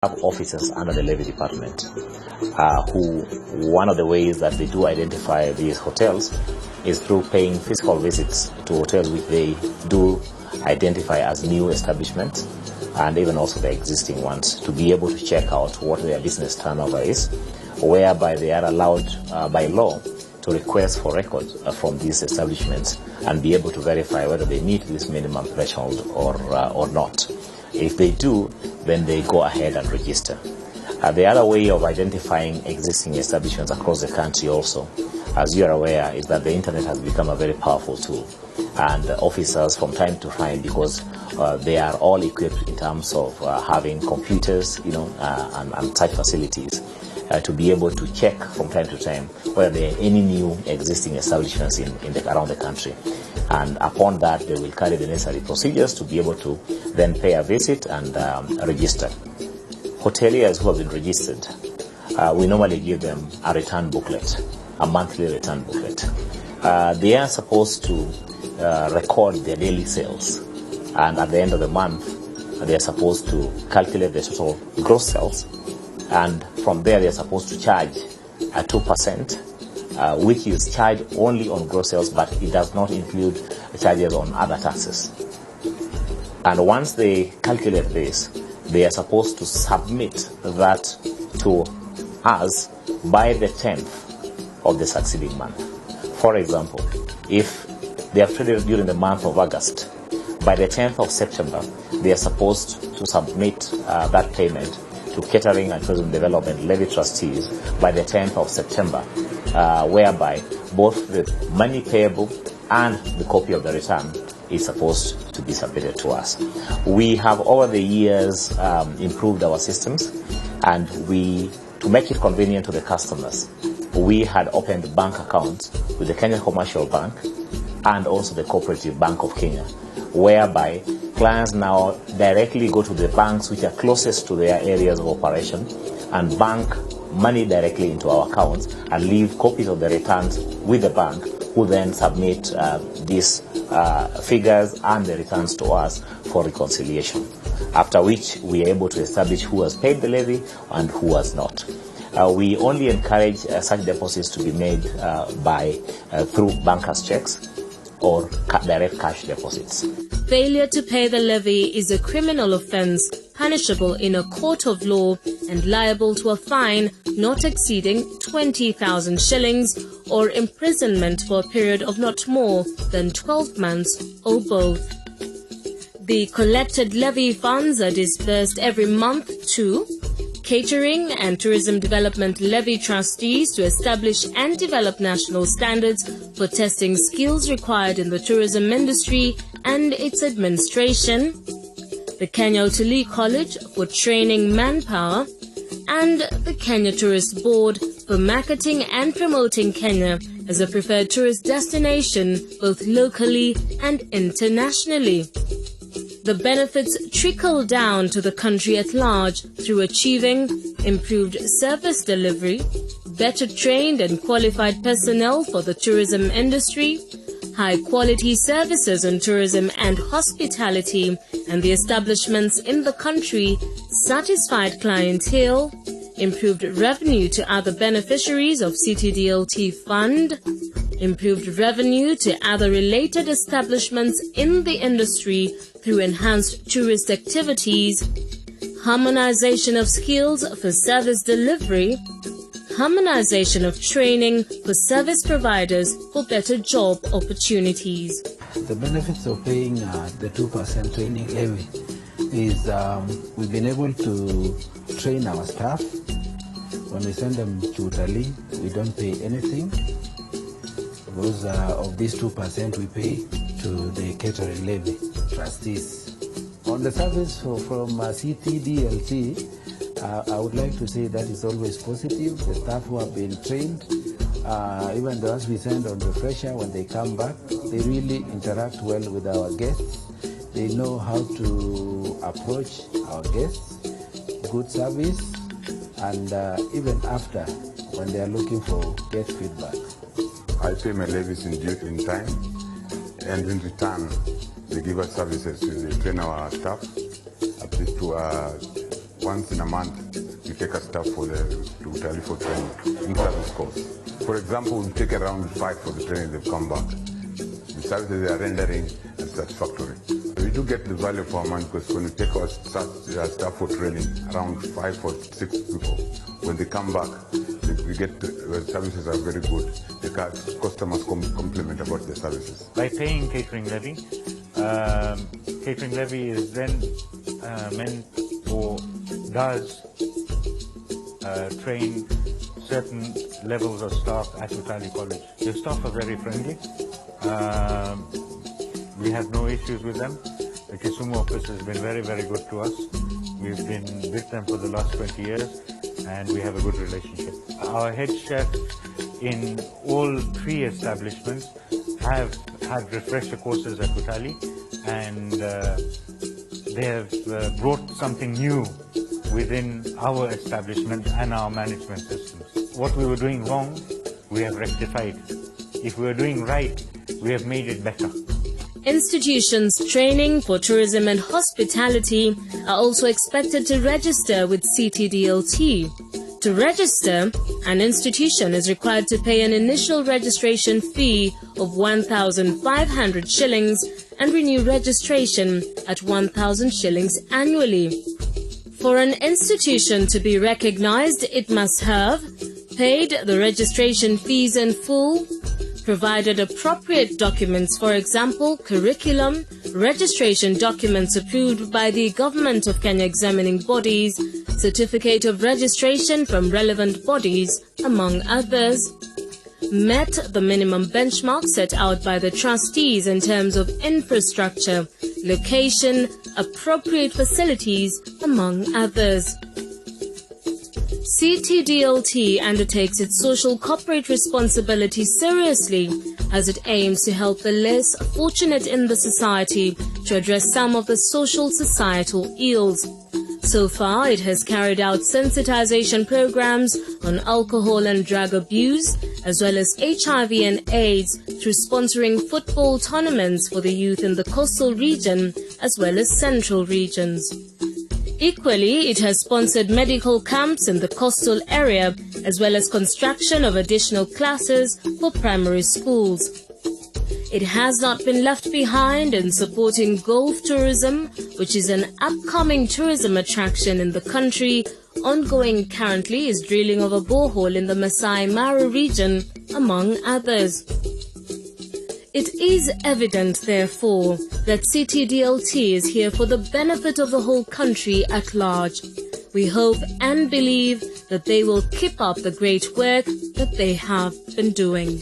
have officers under the levy department who, one of the ways that they do identify these hotels is through paying physical visits to hotels which they do identify as new establishments, and even also the existing ones, to be able to check out what their business turnover is, whereby they are allowed by law to request for records from these establishments and be able to verify whether they meet this minimum threshold or not. If they do, then they go ahead and register. The other way of identifying existing establishments across the country also, as you are aware, is that the internet has become a very powerful tool. And officers from time to time, because they are all equipped in terms of having computers, and type facilities, to be able to check from time to time whether there are any new existing establishments around the country. And upon that, they will carry the necessary procedures to be able to then pay a visit and register. Hoteliers who have been registered, we normally give them a return booklet, a monthly return booklet. They are supposed to record their daily sales, and at the end of the month, they are supposed to calculate the total gross sales, and from there they are supposed to charge a 2%, which is charged only on gross sales, but it does not include charges on other taxes. And once they calculate this, they are supposed to submit that to us by the 10th of the succeeding month. For example, if they have traded during the month of August, by the 10th of September, they are supposed to submit that payment to Catering and Tourism Development Levy trustees by the 10th of September, whereby both the money payable and the copy of the return is supposed to be submitted to us. We have over the years improved our systems, and to make it convenient to the customers, we had opened bank accounts with the Kenya Commercial Bank and also the Cooperative Bank of Kenya, whereby clients now directly go to the banks which are closest to their areas of operation and bank money directly into our accounts and leave copies of the returns with the bank, who then submit these figures and the returns to us for reconciliation, after which we are able to establish who has paid the levy and who has not. We only encourage such deposits to be made through bankers' checks or direct cash deposits. Failure to pay the levy is a criminal offence punishable in a court of law and liable to a fine not exceeding 20,000 shillings or imprisonment for a period of not more than 12 months or both. The collected levy funds are disbursed every month to Catering and Tourism Development Levy trustees to establish and develop national standards for testing skills required in the tourism industry and its administration, the Kenya Utalii College for training manpower, and the Kenya Tourist Board for marketing and promoting Kenya as a preferred tourist destination both locally and internationally. The benefits trickle down to the country at large through achieving improved service delivery, better trained and qualified personnel for the tourism industry, high-quality services in tourism and hospitality, and the establishments in the country, satisfied clientele, improved revenue to other beneficiaries of CTDLT fund, improved revenue to other related establishments in the industry through enhanced tourist activities, harmonization of skills for service delivery, harmonization of training for service providers for better job opportunities. The benefits of paying the 2% training levy is we've been able to train our staff. When we send them to Utalii, we don't pay anything. Because of these 2% we pay to the catering levy trustees. On the service from CTDLT, I would like to say that is always positive. The staff who have been trained, even the ones we send on refresher, when they come back, they really interact well with our guests. They know how to approach our guests, good service, and even after, when they are looking for guest feedback. I pay my levies in time, and in return, they give us services. They train our staff up to once in a month, we take a staff to Utalii for training in service course. For example, we take around 5 for the training, they've come back. The services they are rendering is satisfactory. We do get the value for our money because when we take our staff for training, around 5 or 6 people, when they come back, we get the services are very good. The customers compliment about the services. By paying catering levy is then meant or does train certain levels of staff at Utalii College. The staff are very friendly. We have no issues with them. The Kisumu office has been very, very good to us. We've been with them for the last 20 years and we have a good relationship. Our head chef in all 3 establishments have had refresher courses at Utalii, and they have brought something new within our establishment and our management systems. What we were doing wrong, we have rectified. If we were doing right, we have made it better. Institutions training for tourism and hospitality are also expected to register with CTDLT. To register, an institution is required to pay an initial registration fee of 1,500 shillings and renew registration at 1,000 shillings annually. For an institution to be recognized, it must have paid the registration fees in full, provided appropriate documents, for example, curriculum, registration documents approved by the Government of Kenya examining bodies, certificate of registration from relevant bodies, among others, met the minimum benchmark set out by the trustees in terms of infrastructure, location, appropriate facilities, among others. CTDLT undertakes its social corporate responsibility seriously as it aims to help the less fortunate in the society to address some of the social societal ills. So far, it has carried out sensitization programs on alcohol and drug abuse, as well as HIV and AIDS, through sponsoring football tournaments for the youth in the coastal region as well as central regions. Equally, it has sponsored medical camps in the coastal area, as well as construction of additional classes for primary schools. It has not been left behind in supporting golf tourism, which is an upcoming tourism attraction in the country. Ongoing currently is drilling of a borehole in the Masai Mara region, among others. It is evident, therefore, that CTDLT is here for the benefit of the whole country at large. We hope and believe that they will keep up the great work that they have been doing.